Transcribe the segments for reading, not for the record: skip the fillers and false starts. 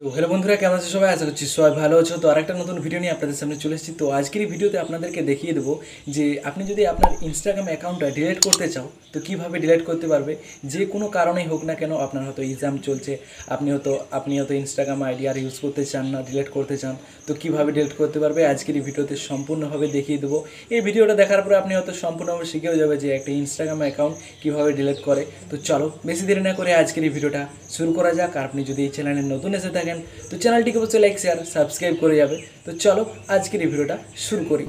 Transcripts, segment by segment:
তো হ্যালো বন্ধুরা, কেমন আছো সবাই? আশা করছি সবাই ভালো আছো। তো আরেকটা নতুন ভিডিও নিয়ে আপনাদের সামনে চলে এসেছি। তো আজকের এই ভিডিওতে আপনাদেরকে দেখিয়ে দেবো যে আপনি যদি আপনার ইনস্টাগ্রাম অ্যাকাউন্টটা ডিলিট করতে চাও তো কীভাবে ডিলিট করতে পারবে। যে কোনো কারণেই হোক না কেন, আপনার হয়তো এক্সাম চলছে, আপনি হয়তো ইনস্টাগ্রাম আইডি আর ইউজ করতে চান না, ডিলিট করতে চান, তো কীভাবে ডিলিট করতে পারবে আজকের এই ভিডিওতে সম্পূর্ণভাবে দেখিয়ে দেবো। এই ভিডিওটা দেখার পরে আপনি হয়তো সম্পূর্ণভাবে শিখেও যাবে যে একটা ইনস্টাগ্রাম অ্যাকাউন্ট কীভাবে ডিলিট করে। তো চলো বেশি দেরি না করে আজকের এই ভিডিওটা শুরু করা যাক। আর আপনি যদি এই চ্যানেলে নতুন এসে থাকেন তো চ্যানেলটিকে অবশ্যই লাইক শেয়ার সাবস্ক্রাইব করে যাবে। তো চলো আজকের এই ভিডিওটা শুরু করি।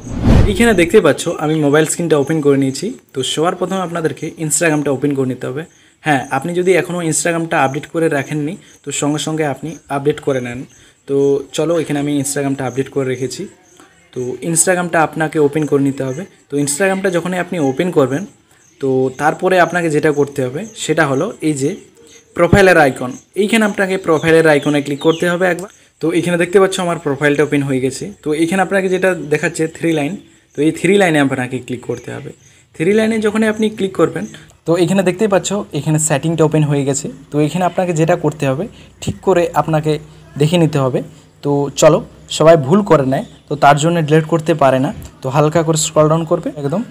এইখানে দেখতে পাচ্ছ আমি মোবাইল স্ক্রিনটা ওপেন করে নিয়েছি। তো সবার প্রথমে আপনাদেরকে ইনস্টাগ্রামটা ওপেন করে নিতে হবে। হ্যাঁ, আপনি যদি এখনও ইনস্টাগ্রামটা আপডেট করে রাখেননি তো সঙ্গে সঙ্গে আপনি আপডেট করে নেন। তো চলো, এখানে আমি ইনস্টাগ্রামটা আপডেট করে রেখেছি। তো ইনস্টাগ্রামটা আপনাকে ওপেন করে নিতে হবে। তো ইনস্টাগ্রামটা যখনই আপনি ওপেন করবেন তো তারপরে আপনাকে যেটা করতে হবে সেটা হলো এই যে প্রোফাইলের আইকন। এইখানে আপনাকে প্রোফাইলের আইকনে ক্লিক করতে হবে একবার। তো এইখানে দেখতে পাচ্ছ আমার প্রোফাইলটা ওপেন হয়ে গেছে। তো এইখানে আপনাকে যেটা দেখাচ্ছে 3 লাইন, তো এই 3 লাইনে আপনাকে ক্লিক করতে হবে। 3 লাইনে যখনই আপনি ক্লিক করবেন তো এখানে দেখতেই পাচ্ছ এখানে সেটিংটা ওপেন হয়ে গেছে। তো এখানে আপনাকে যেটা করতে হবে ঠিক করে আপনাকে দেখে নিতে হবে। তো চলো, সবাই ভুল করে নেয় তো তার জন্য ডিলিট করতে পারে না। তো হালকা করে স্ক্রল ডাউন করবে একদম।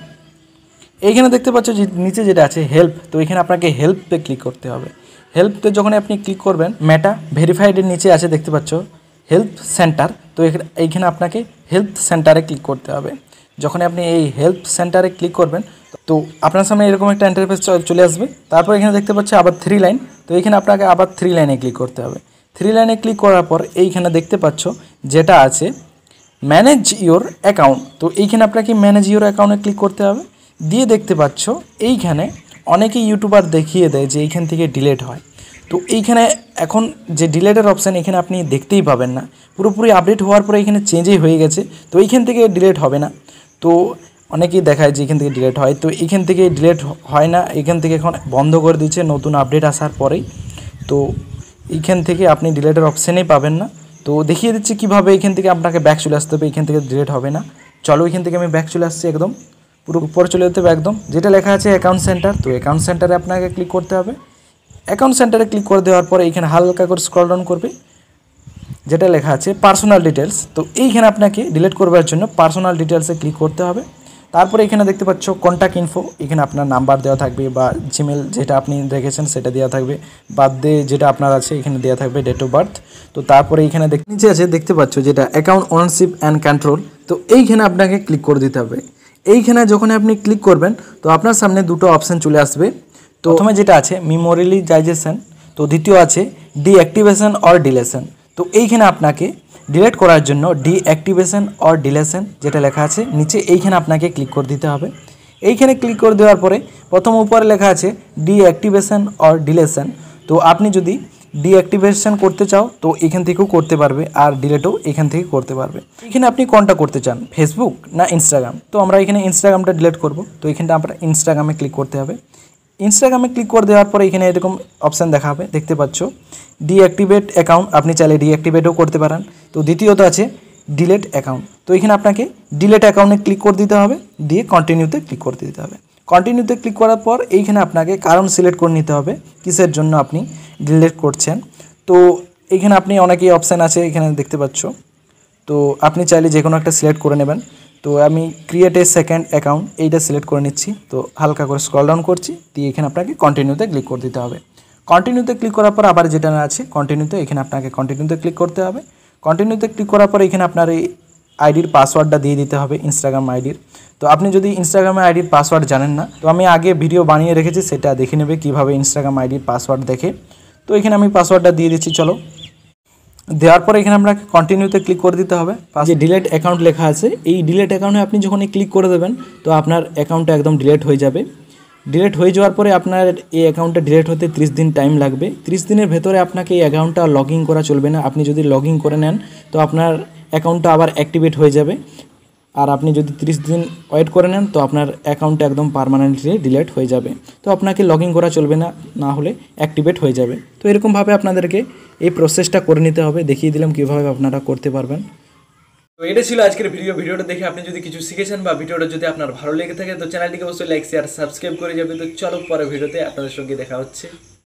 এইখানে দেখতে পাচ্ছ যে নিচে যেটা আছে হেল্প, তো এখানে আপনাকে হেল্পে ক্লিক করতে হবে। হেল্পতে যখন আপনি ক্লিক করবেন মেটা ভেরিফাইডের নিচে আছে দেখতে পাচ্ছ হেল্প সেন্টার। তো এইখানে আপনাকে হেল্প সেন্টারে ক্লিক করতে হবে। যখন আপনি এই হেল্প সেন্টারে ক্লিক করবেন তো আপনার সামনে এরকম একটা ইন্টারফেস চলে আসবে। তারপর এখানে দেখতে পাচ্ছ আবার 3 লাইন, তো এইখানে আপনাকে আবার 3 লাইনে ক্লিক করতে হবে। 3 লাইনে ক্লিক করার পর এইখানে দেখতে পাচ্ছ যেটা আছে ম্যানেজ ইওর অ্যাকাউন্ট, তো এইখানে আপনাকে ম্যানেজ ইওর অ্যাকাউন্টে ক্লিক করতে হবে। দিয়ে দেখতে পাচ্ছ এইখানে অনেকে ইউটিউবার দেখিয়ে দেয় যে এইখান থেকে ডিলিট হয়। তো এইখানে এখন যে ডিলিটের অপশান এখানে আপনি দেখতেই পাবেন না, পুরোপুরি আপডেট হওয়ার পরে এখানে চেঞ্জই হয়ে গেছে। তো এইখান থেকে ডিলিট হবে না। তো অনেকেই দেখায় যে এখান থেকে ডিলিট হয়, তো এইখান থেকে ডিলিট হয় না। এখান থেকে এখন বন্ধ করে দিচ্ছে নতুন আপডেট আসার পরেই। তো এইখান থেকে আপনি ডিলিটের অপশানেই পাবেন না। তো দেখিয়ে দিচ্ছি কীভাবে এখান থেকে আপনাকে ব্যাক চলে আসতে হবে, এখান থেকে ডিলিট হবে না। চলো, এখান থেকে আমি ব্যাক চলে আসছি, একদম পুরো উপরে চলে যেতে হবে একদম। যেটা লেখা আছে অ্যাকাউন্ট সেন্টার, তো অ্যাকাউন্ট সেন্টারে আপনাকে ক্লিক করতে হবে। অ্যাকাউন্ট সেন্টারে ক্লিক করে দেওয়ার পরে এইখানে হালকা করে স্ক্রল ডাউন করবে, যেটা লেখা আছে পার্সোনাল ডিটেলস। তো এইখানে আপনাকে ডিলিট করবার জন্য পার্সোনাল ডিটেলসে ক্লিক করতে হবে। তারপরে এখানে দেখতে পাচ্ছ কন্ট্যাক্ট ইনফো, এখানে আপনার নাম্বার দেওয়া থাকবে বা জিমেল যেটা আপনি রেখেছেন সেটা দেওয়া থাকবে, বার্থডে যেটা আপনার আছে এখানে দেওয়া থাকবে, ডেট অফ বার্থ। তো তারপরে এইখানে নিচে আছে দেখতে পাচ্ছ যেটা অ্যাকাউন্ট ওনারশিপ অ্যান্ড কন্ট্রোল, তো এইখানে আপনাকে ক্লিক করে দিতে হবে। এইখানে যখন আপনি ক্লিক করবেন তো আপনার সামনে দুটো অপশান চলে আসবে। তো প্রথমে যেটা আছে মেমোরিয়ালাইজেশন, তো দ্বিতীয় আছে ডিঅ্যাক্টিভেশন অর ডিলেশন। তো এইখানে আপনাকে ডিলিট করার জন্য ডিঅ্যাক্টিভেশন অর ডিলেশন যেটা লেখা আছে নিচে, এইখানে আপনাকে ক্লিক করে দিতে হবে। এইখানে ক্লিক করে দেওয়ার পরে প্রথম উপরে লেখা আছে ডিঅ্যাক্টিভেশন অর ডিলেশন। তো আপনি যদি ডিঅ্যাক্টিভেশন করতে চাও তো এখান থেকেও করতে পারবে, আর ডিলেটও এখান থেকে করতে পারবে। এখানে আপনি কোনটা করতে চান, ফেসবুক না ইনস্টাগ্রাম? তো আমরা এখানে ইনস্টাগ্রামটা ডিলিট করব। তো এখানটা আমরা ইনস্টাগ্রামে ক্লিক করতে হবে। ইনস্টাগ্রামে ক্লিক করে দেওয়ার পরে এখানে এরকম অপশান দেখাবে দেখতে পাচ্ছ ডিঅ্যাক্টিভেট অ্যাকাউন্ট, আপনি চাইলে ডিঅ্যাক্টিভেটও করতে পারেন। তো দ্বিতীয়ত আছে ডিলেট অ্যাকাউন্ট, তো এখানে আপনাকে ডিলেট অ্যাকাউন্টে ক্লিক করে দিতে হবে, দিয়ে কন্টিনিউতে ক্লিক করে দিতে হবে। কন্টিনিউতে ক্লিক করার পর এইখানে আপনাকে কারণ সিলেক্ট করে নিতে হবে কিসের জন্য আপনি ডিলিট করছেন। তো এইখানে আপনি অনেকেই অপশান আছে এখানে দেখতে পাচ্ছ, তো আপনি চাইলে যে কোনো একটা সিলেক্ট করে নেবেন। তো আমি ক্রিয়েট এ সেকেন্ড অ্যাকাউন্ট এইটা সিলেক্ট করে নিচ্ছি। তো হালকা করে স্ক্রল ডাউন করছি, দিয়ে এখানে আপনাকে কন্টিনিউতে ক্লিক করে দিতে হবে। কন্টিনিউতে ক্লিক করার পর আবার যেটা আছে কন্টিনিউতে, এখানে আপনাকে কন্টিনিউতে ক্লিক করতে হবে। কন্টিনিউতে ক্লিক করার পর এখানে আপনার এই আইডির পাসওয়ার্ডটা দিয়ে দিতে হবে ইনস্টাগ্রাম আইডির। তো আপনি যদি ইনস্টাগ্রামে আইডির পাসওয়ার্ড জানেন না তো আমি আগে ভিডিও বানিয়ে রেখেছি, সেটা দেখে নেবে কীভাবে ইনস্টাগ্রাম আইডির পাসওয়ার্ড দেখে। তো এখানে আমি পাসওয়ার্ডটা দিয়ে দিচ্ছি। চলো, দেওয়ার পর এখানে আপনাকে কন্টিনিউতে ক্লিক করে দিতে হবে। যে ডিলিট অ্যাকাউন্ট লেখা আছে এই ডিলিট অ্যাকাউন্টে আপনি যখন ক্লিক করে দেবেন তো আপনার অ্যাকাউন্টটা একদম ডিলিট হয়ে যাবে। ডিলিট হয়ে যাওয়ার পরে আপনার এই অ্যাকাউন্টটা ডিলিট হতে 30 দিন টাইম লাগবে। 30 দিনের ভেতরে আপনাকে এই অ্যাকাউন্টটা লগ ইন করা চলবে না। আপনি যদি লগ ইন করে নেন তো আপনার অ্যাকাউন্টটা আবার অ্যাক্টিভেট হয়ে যাবে। আর আপনি যদি 30 দিন ওয়েট করে নেন তো আপনার অ্যাকাউন্টটা একদম পার্মানেন্টলি ডিলিট হয়ে যাবে। তো আপনাকে লগ ইন করা চলবে না, না হলে অ্যাক্টিভেট হয়ে যাবে। তো এরকমভাবে আপনাদেরকে এই প্রসেসটা করে নিতে হবে। দেখিয়ে দিলাম কীভাবে আপনারা করতে পারবেন। তো এটা ছিল আজকের ভিডিওটা দেখে আপনি যদি কিছু শিখেছেন বা ভিডিওটা যদি আপনার ভালো লেগে থাকে তো চ্যানেলটিকে অবশ্যই লাইক শেয়ার সাবস্ক্রাইব করে যাবে। তো চলো পরে ভিডিওতে আপনাদের সঙ্গে দেখা হচ্ছে।